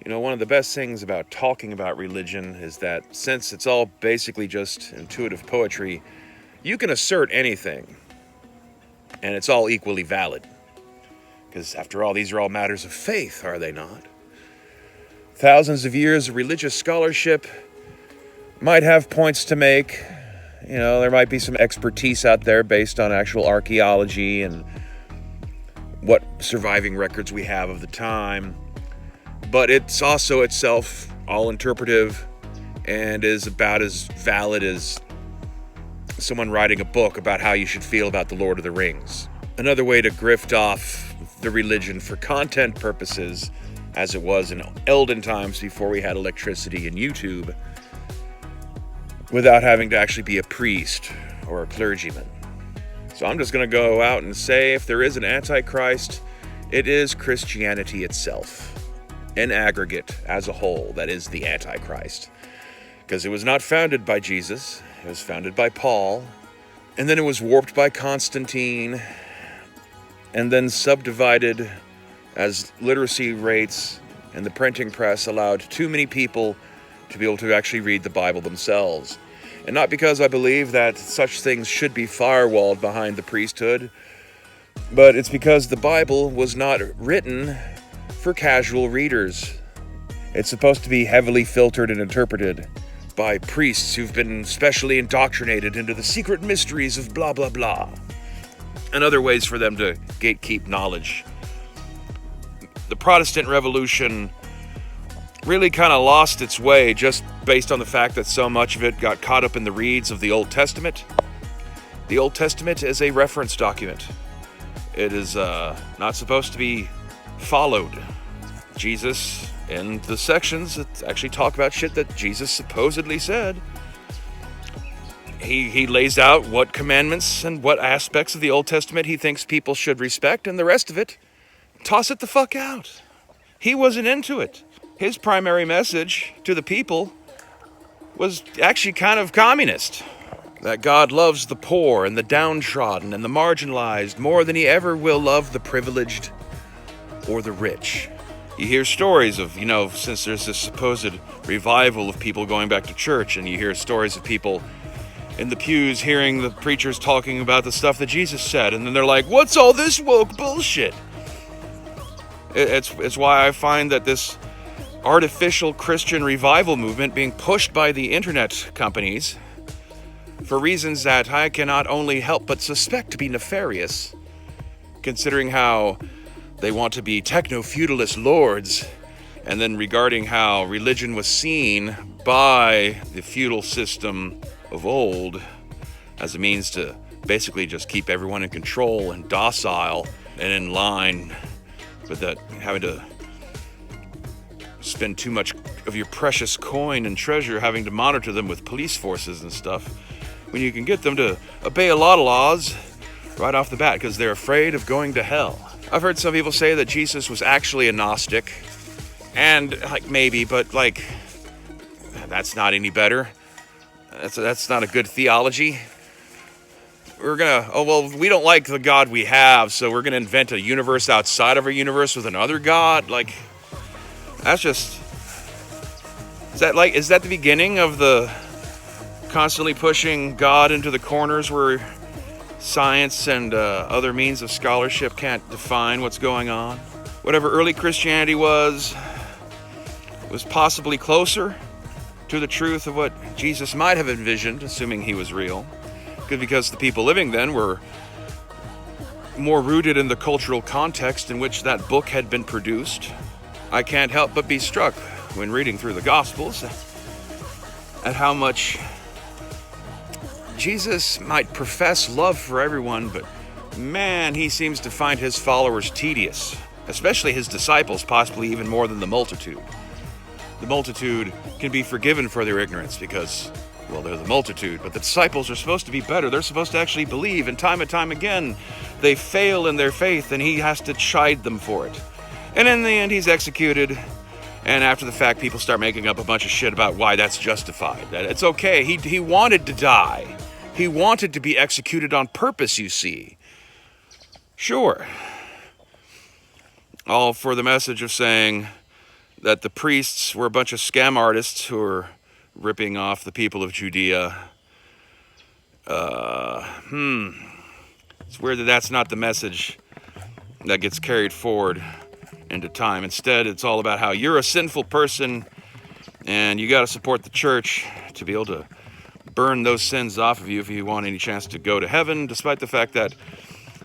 You know, one of the best things about talking about religion is that since it's all basically just intuitive poetry, you can assert anything, and it's all equally valid. Because after all, these are all matters of faith, are they not? Thousands of years of religious scholarship might have points to make. You know, there might be some expertise out there based on actual archaeology and what surviving records we have of the time. But it's also itself all interpretive and is about as valid as someone writing a book about how you should feel about the Lord of the Rings. Another way to grift off the religion for content purposes, as it was in elden times before we had electricity and YouTube, without having to actually be a priest or a clergyman. So I'm just going to go out and say, if there is an Antichrist, it is Christianity itself. In aggregate, as a whole, that is the Antichrist. Because it was not founded by Jesus, it was founded by Paul, and then it was warped by Constantine, and then subdivided as literacy rates and the printing press allowed too many people to be able to actually read the Bible themselves. And not because I believe that such things should be firewalled behind the priesthood, but it's because the Bible was not written for casual readers. It's supposed to be heavily filtered and interpreted by priests who've been specially indoctrinated into the secret mysteries of blah blah blah, and other ways for them to gatekeep knowledge. The Protestant Revolution really kind of lost its way just based on the fact that so much of it got caught up in the reeds of the Old Testament. The Old Testament is a reference document. It is not supposed to be followed. Jesus, in the sections that actually talk about shit that Jesus supposedly said, he lays out what commandments and what aspects of the Old Testament he thinks people should respect, and the rest of it, toss it the fuck out. He wasn't into it. His primary message to the people was actually kind of communist. That God loves the poor and the downtrodden and the marginalized more than he ever will love the privileged or the rich. You hear stories of, since there's this supposed revival of people going back to church, and you hear stories of people in the pews hearing the preachers talking about the stuff that Jesus said, and then they're like, what's all this woke bullshit? It's why I find that this artificial Christian revival movement being pushed by the internet companies for reasons that I cannot only help but suspect to be nefarious, considering how they want to be techno-feudalist lords, and then regarding how religion was seen by the feudal system of old as a means to basically just keep everyone in control and docile and in line, but that having to spend too much of your precious coin and treasure having to monitor them with police forces and stuff, when you can get them to obey a lot of laws right off the bat because they're afraid of going to hell. I've heard some people say that Jesus was actually a Gnostic, and maybe, but that's not any better. That's not a good theology. We don't like the God we have, so we're gonna invent a universe outside of our universe with another God. That's just, is that the beginning of the constantly pushing God into the corners where science and other means of scholarship can't define what's going on? Whatever early Christianity was possibly closer to the truth of what Jesus might have envisioned, assuming he was real, because the people living then were more rooted in the cultural context in which that book had been produced. I can't help but be struck when reading through the Gospels at how much Jesus might profess love for everyone, but man, he seems to find his followers tedious, especially his disciples, possibly even more than the multitude. The multitude can be forgiven for their ignorance because, well, they're the multitude, but the disciples are supposed to be better. They're supposed to actually believe, and time again, they fail in their faith, and he has to chide them for it. And in the end, he's executed, and after the fact, people start making up a bunch of shit about why that's justified. That it's okay. He wanted to die. He wanted to be executed on purpose, you see. Sure. All for the message of saying, that the priests were a bunch of scam artists who were ripping off the people of Judea. It's weird that that's not the message that gets carried forward into time. Instead, it's all about how you're a sinful person and you got to support the church to be able to burn those sins off of you if you want any chance to go to heaven, despite the fact that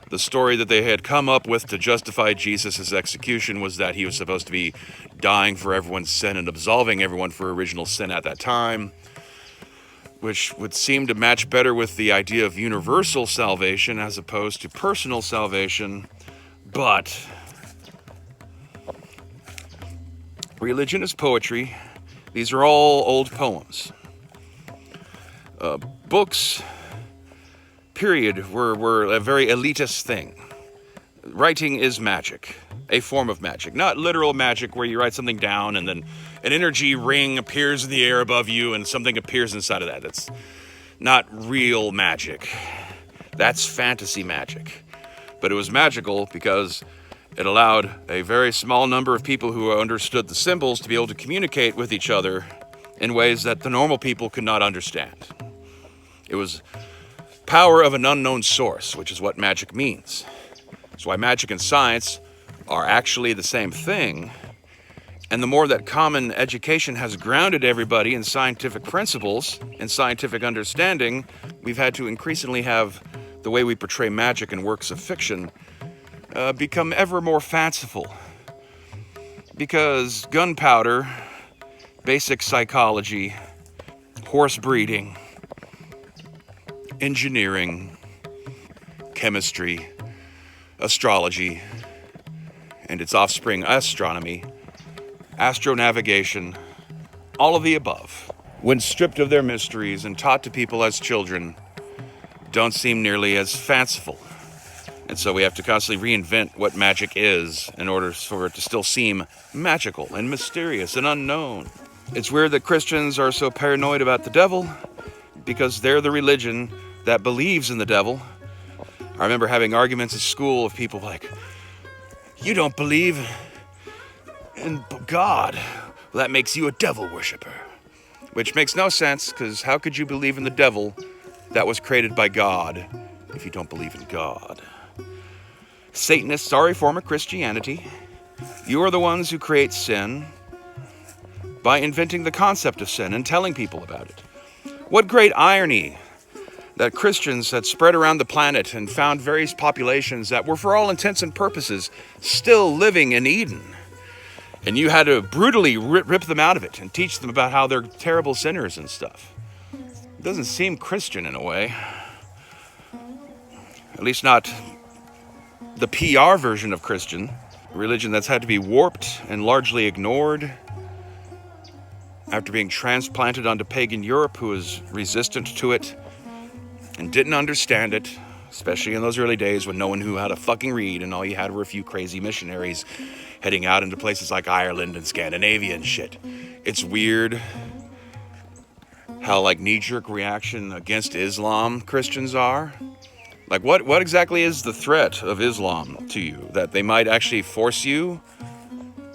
the story that they had come up with to justify Jesus' execution was that he was supposed to be dying for everyone's sin and absolving everyone for original sin at that time, which would seem to match better with the idea of universal salvation as opposed to personal salvation. But religion is poetry. These are all old poems. Books, period, were a very elitist thing. Writing is magic, a form of magic. Not literal magic where you write something down and then an energy ring appears in the air above you and something appears inside of that. That's not real magic. That's fantasy magic. But it was magical because it allowed a very small number of people who understood the symbols to be able to communicate with each other in ways that the normal people could not understand. It was power of an unknown source, which is what magic means. That's why magic and science are actually the same thing. And the more that common education has grounded everybody in scientific principles and scientific understanding, we've had to increasingly have the way we portray magic in works of fiction become ever more fanciful. Because gunpowder, basic psychology, horse breeding, engineering, chemistry, astrology, and its offspring, astronomy, astronavigation, all of the above, when stripped of their mysteries and taught to people as children, don't seem nearly as fanciful. And so we have to constantly reinvent what magic is in order for it to still seem magical and mysterious and unknown. It's weird that Christians are so paranoid about the devil because they're the religion that believes in the devil. I remember having arguments at school of people like, you don't believe in God. Well, that makes you a devil worshiper. Which makes no sense, because how could you believe in the devil that was created by God if you don't believe in God? Satanists are a form of Christianity. You are the ones who create sin by inventing the concept of sin and telling people about it. What great irony that Christians had spread around the planet and found various populations that were, for all intents and purposes, still living in Eden. And you had to brutally rip them out of it and teach them about how they're terrible sinners and stuff. It doesn't seem Christian in a way. At least not the PR version of Christian. A religion that's had to be warped and largely ignored after being transplanted onto pagan Europe, who was resistant to it and didn't understand it, especially in those early days when no one knew how to fucking read and all you had were a few crazy missionaries heading out into places like Ireland and Scandinavia and shit. It's weird how like knee-jerk reaction against Islam Christians are. Like what exactly is the threat of Islam to you? That they might actually force you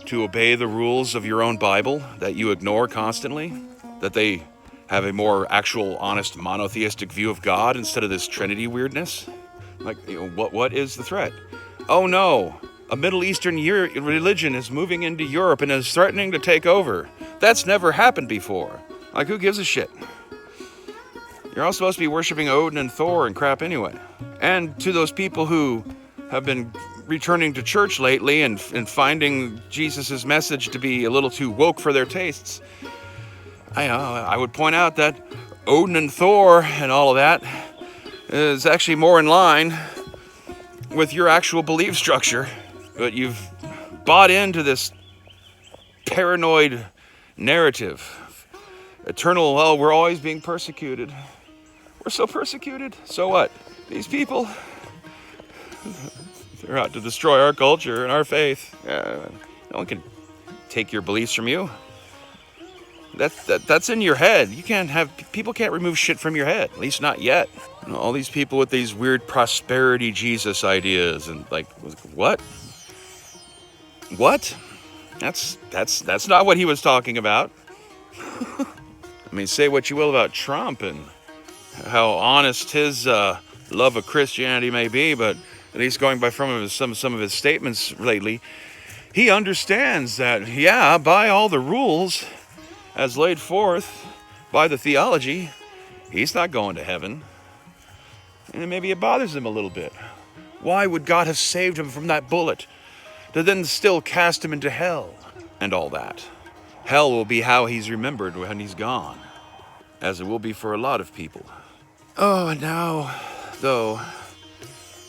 to obey the rules of your own Bible that you ignore constantly? That they have a more actual, honest, monotheistic view of God instead of this Trinity weirdness? Like, what is the threat? Oh no, a Middle Eastern religion is moving into Europe and is threatening to take over. That's never happened before. Like, who gives a shit? You're all supposed to be worshiping Odin and Thor and crap anyway. And to those people who have been returning to church lately and finding Jesus' message to be a little too woke for their tastes, I would point out that Odin and Thor and all of that is actually more in line with your actual belief structure. But you've bought into this paranoid narrative. Eternal, well, we're always being persecuted. We're so persecuted. So what? These people, they're out to destroy our culture and our faith. No one can take your beliefs from you. That's in your head. People can't remove shit from your head, at least not yet. All these people with these weird prosperity Jesus ideas and like, what? What? That's not what he was talking about. I mean, say what you will about Trump and how honest his love of Christianity may be, but at least going by some of his statements lately, he understands that, yeah, by all the rules as laid forth by the theology, he's not going to heaven. And maybe it bothers him a little bit. Why would God have saved him from that bullet to then still cast him into hell and all that? Hell will be how he's remembered when he's gone, as it will be for a lot of people. Oh, and now, though,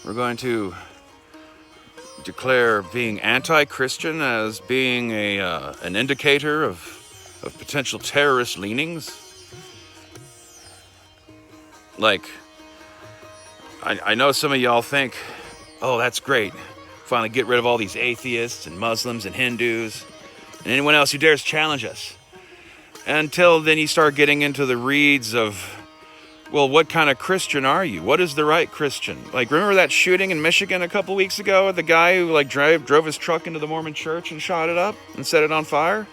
we're going to declare being anti-Christian as being an indicator of potential terrorist leanings. Like, I know some of y'all think, oh, that's great. Finally get rid of all these atheists and Muslims and Hindus and anyone else who dares challenge us. Until then you start getting into the reeds of, well, what kind of Christian are you? What is the right Christian? Like, remember that shooting in Michigan a couple weeks ago? The guy who drove his truck into the Mormon church and shot it up and set it on fire?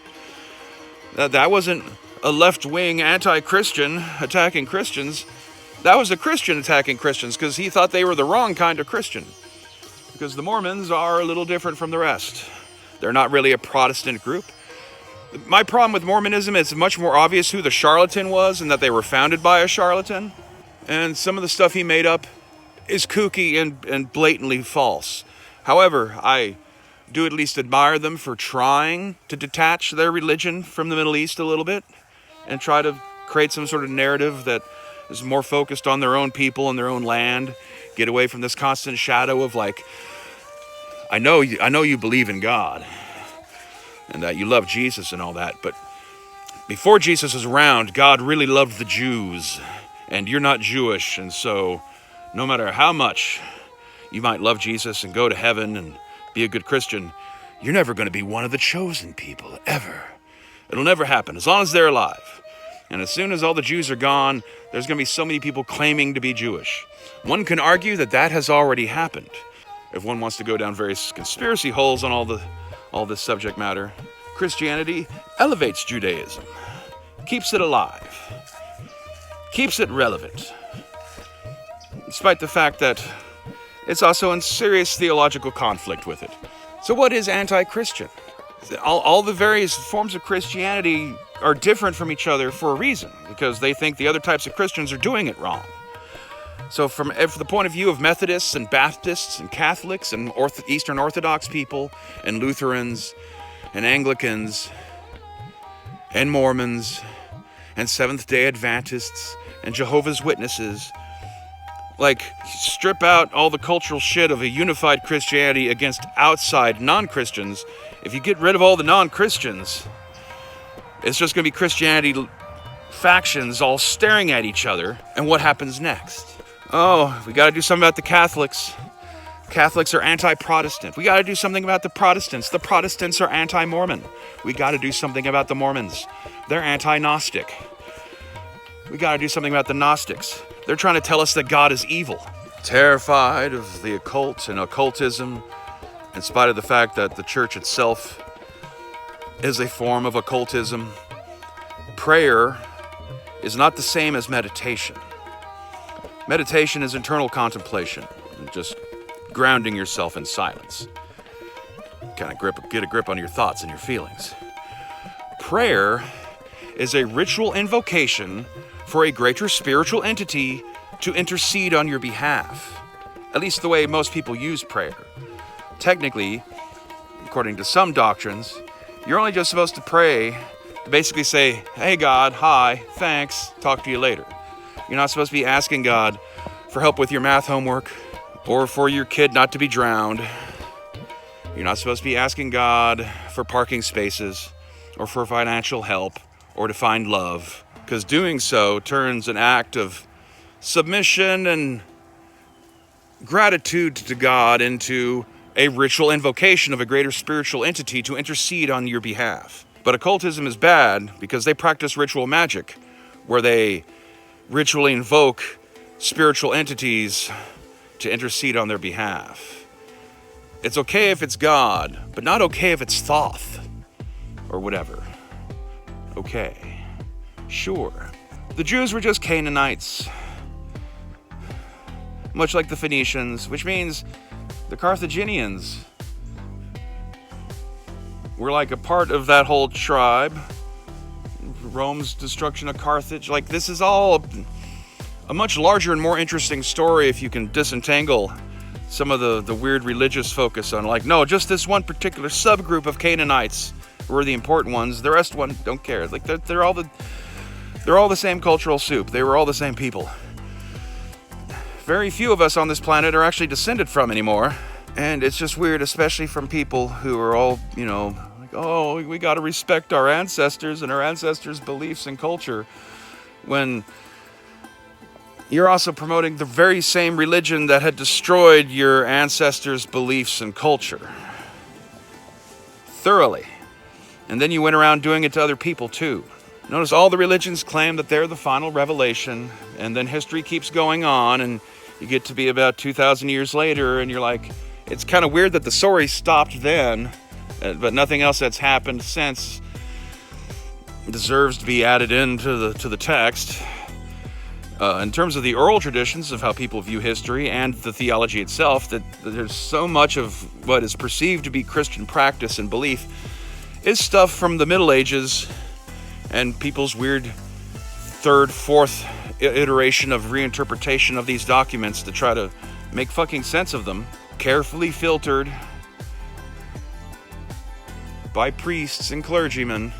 That wasn't a left-wing anti-Christian attacking Christians. That was a Christian attacking Christians because he thought they were the wrong kind of Christian. Because the Mormons are a little different from the rest. They're not really a Protestant group. My problem with Mormonism is it's much more obvious who the charlatan was and that they were founded by a charlatan. And some of the stuff he made up is kooky and blatantly false. However, I do at least admire them for trying to detach their religion from the Middle East a little bit and try to create some sort of narrative that is more focused on their own people and their own land. Get away from this constant shadow of like, I know you believe in God and that you love Jesus and all that, but before Jesus was around, God really loved the Jews, and you're not Jewish, and so no matter how much you might love Jesus and go to heaven and be a good Christian, you're never going to be one of the chosen people, ever. It'll never happen, as long as they're alive. And as soon as all the Jews are gone, there's going to be so many people claiming to be Jewish. One can argue that that has already happened. If one wants to go down various conspiracy holes on all this subject matter, Christianity elevates Judaism, keeps it alive, keeps it relevant, despite the fact that it's also in serious theological conflict with it. So what is anti-Christian? All the various forms of Christianity are different from each other for a reason, because they think the other types of Christians are doing it wrong. So from the point of view of Methodists and Baptists and Catholics and Eastern Orthodox people and Lutherans and Anglicans and Mormons and Seventh-day Adventists and Jehovah's Witnesses, like, strip out all the cultural shit of a unified Christianity against outside non-Christians. If you get rid of all the non-Christians, it's just going to be Christianity factions all staring at each other. And what happens next? Oh, we got to do something about the Catholics. Catholics are anti-Protestant. We got to do something about the Protestants. The Protestants are anti-Mormon. We got to do something about the Mormons. They're anti-Gnostic. We got to do something about the Gnostics. They're trying to tell us that God is evil. Terrified of the occult and occultism, in spite of the fact that the church itself is a form of occultism, prayer is not the same as meditation. Meditation is internal contemplation, just grounding yourself in silence. Kind of get a grip on your thoughts and your feelings. Prayer is a ritual invocation for a greater spiritual entity to intercede on your behalf. At least the way most people use prayer. Technically, according to some doctrines, you're only just supposed to pray to basically say, hey God, hi, thanks, talk to you later. You're not supposed to be asking God for help with your math homework or for your kid not to be drowned. You're not supposed to be asking God for parking spaces or for financial help or to find love, because doing so turns an act of submission and gratitude to God into a ritual invocation of a greater spiritual entity to intercede on your behalf. But occultism is bad because they practice ritual magic, where they ritually invoke spiritual entities to intercede on their behalf. It's okay if it's God, but not okay if it's Thoth. or whatever. Okay, sure. The Jews were just Canaanites, much like the Phoenicians, which means the Carthaginians were like a part of that whole tribe. Rome's destruction of Carthage. Like, this is all a much larger and more interesting story if you can disentangle some of the weird religious focus on, like, no, just this one particular subgroup of Canaanites were the important ones. The rest one don't care. Like, they're all the same cultural soup. They were all the same people. Very few of us on this planet are actually descended from anymore. And it's just weird, especially from people who are all, like, oh, we got to respect our ancestors and our ancestors' beliefs and culture, when you're also promoting the very same religion that had destroyed your ancestors' beliefs and culture thoroughly. And then you went around doing it to other people too. Notice all the religions claim that they're the final revelation, and then history keeps going on, and you get to be about 2,000 years later, and you're like, it's kind of weird that the story stopped then, but nothing else that's happened since deserves to be added into the text. In terms of the oral traditions of how people view history and the theology itself, that there's so much of what is perceived to be Christian practice and belief is stuff from the Middle Ages and people's weird third, fourth iteration of reinterpretation of these documents to try to make fucking sense of them, carefully filtered by priests and clergymen,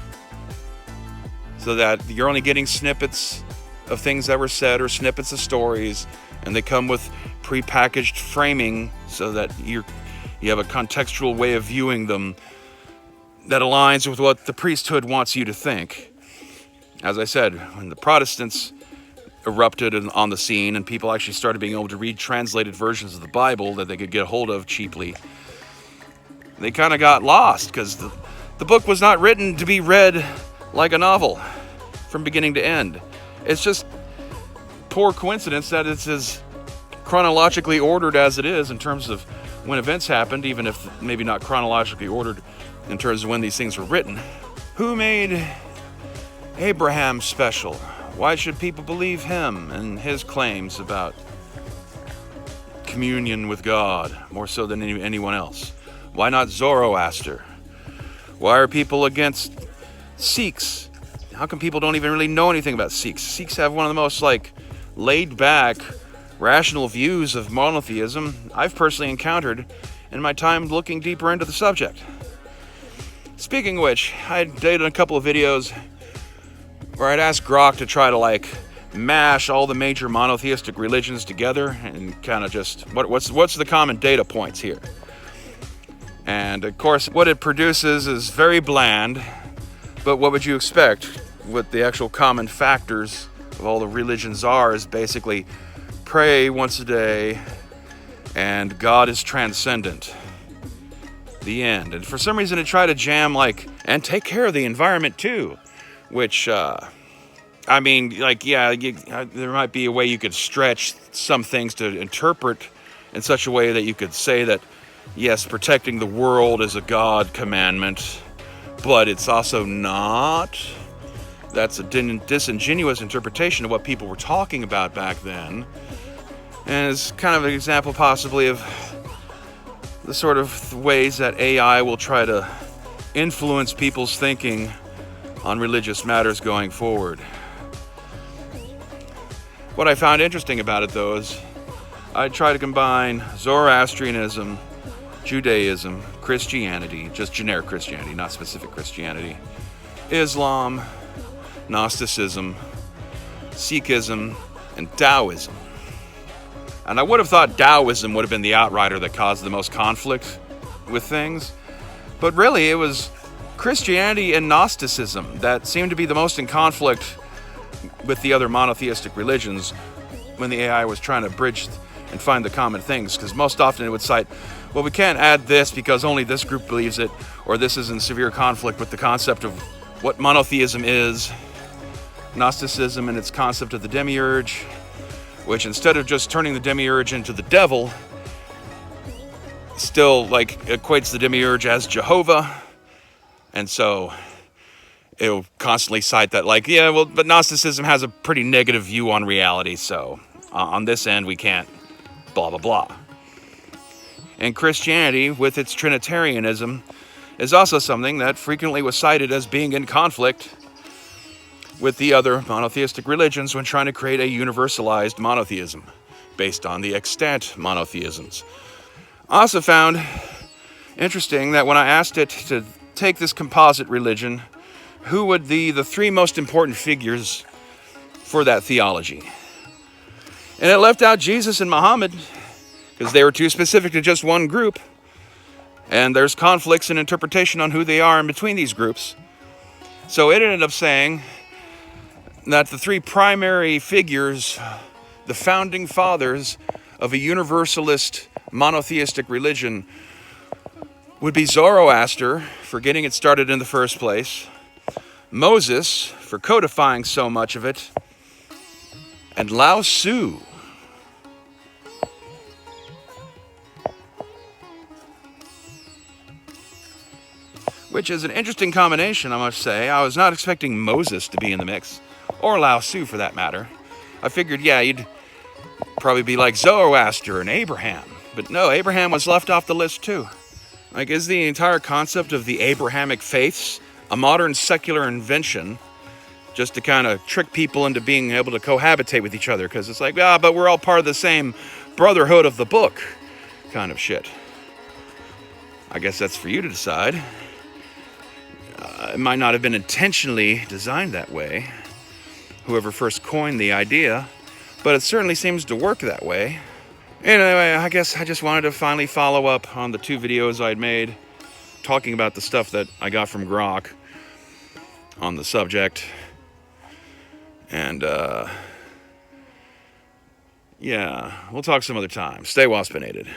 so that you're only getting snippets of things that were said or snippets of stories, and they come with prepackaged framing so that you have a contextual way of viewing them that aligns with what the priesthood wants you to think. As I said, when the Protestants erupted on the scene and people actually started being able to read translated versions of the Bible that they could get a hold of cheaply, they kind of got lost, because the book was not written to be read like a novel from beginning to end. It's just poor coincidence that it's as chronologically ordered as it is in terms of when events happened, even if maybe not chronologically ordered in terms of when these things were written. Who made Abraham special? Why should people believe him and his claims about communion with God more so than anyone else? Why not Zoroaster? Why are people against Sikhs? How come people don't even really know anything about Sikhs? Sikhs have one of the most laid-back, rational views of monotheism I've personally encountered in my time looking deeper into the subject. Speaking of which, I did a couple of videos where I'd asked Grok to try to mash all the major monotheistic religions together and kind of just what's the common data points here. And of course, what it produces is very bland, but what would you expect? What the actual common factors of all the religions are is basically pray once a day and God is transcendent. The end. And for some reason it tried to jam and take care of the environment too, which there might be a way you could stretch some things to interpret in such a way that you could say that yes, protecting the world is a God commandment, but it's also not. That's a disingenuous interpretation of what people were talking about back then. And it's kind of an example possibly of the sort of ways that AI will try to influence people's thinking on religious matters going forward. What I found interesting about it, though, is I try to combine Zoroastrianism, Judaism, Christianity, just generic Christianity, not specific Christianity, Islam, Gnosticism, Sikhism, and Taoism. And I would have thought Taoism would have been the outrider that caused the most conflict with things. But really, it was Christianity and Gnosticism that seemed to be the most in conflict with the other monotheistic religions when the AI was trying to bridge and find the common things. Because most often it would cite, well, we can't add this because only this group believes it, or this is in severe conflict with the concept of what monotheism is. Gnosticism and its concept of the demiurge, which instead of just turning the demiurge into the devil, still equates the demiurge as Jehovah. And so it'll constantly cite that, like, yeah, well, but Gnosticism has a pretty negative view on reality, so on this end we can't blah, blah, blah. And Christianity, with its Trinitarianism, is also something that frequently was cited as being in conflict with the other monotheistic religions when trying to create a universalized monotheism based on the extant monotheisms. I also found interesting that when I asked it to take this composite religion, who would the three most important figures for that theology? And it left out Jesus and Muhammad, because they were too specific to just one group. And there's conflicts in interpretation on who they are in between these groups. So it ended up saying that the three primary figures, the founding fathers of a universalist monotheistic religion, would be Zoroaster, for getting it started in the first place, Moses, for codifying so much of it, and Lao Tzu, which is an interesting combination, I must say. I was not expecting Moses to be in the mix, or Lao Tzu for that matter. I figured, yeah, you'd probably be like Zoroaster and Abraham. But no, Abraham was left off the list too. Like, is the entire concept of the Abrahamic faiths a modern secular invention just to kind of trick people into being able to cohabitate with each other? Because it's like, but we're all part of the same brotherhood of the book kind of shit. I guess that's for you to decide. It might not have been intentionally designed that way, whoever first coined the idea, but it certainly seems to work that way. Anyway, I guess I just wanted to finally follow up on the 2 videos I'd made talking about the stuff that I got from Grok on the subject. And, yeah, we'll talk some other time. Stay waspinated.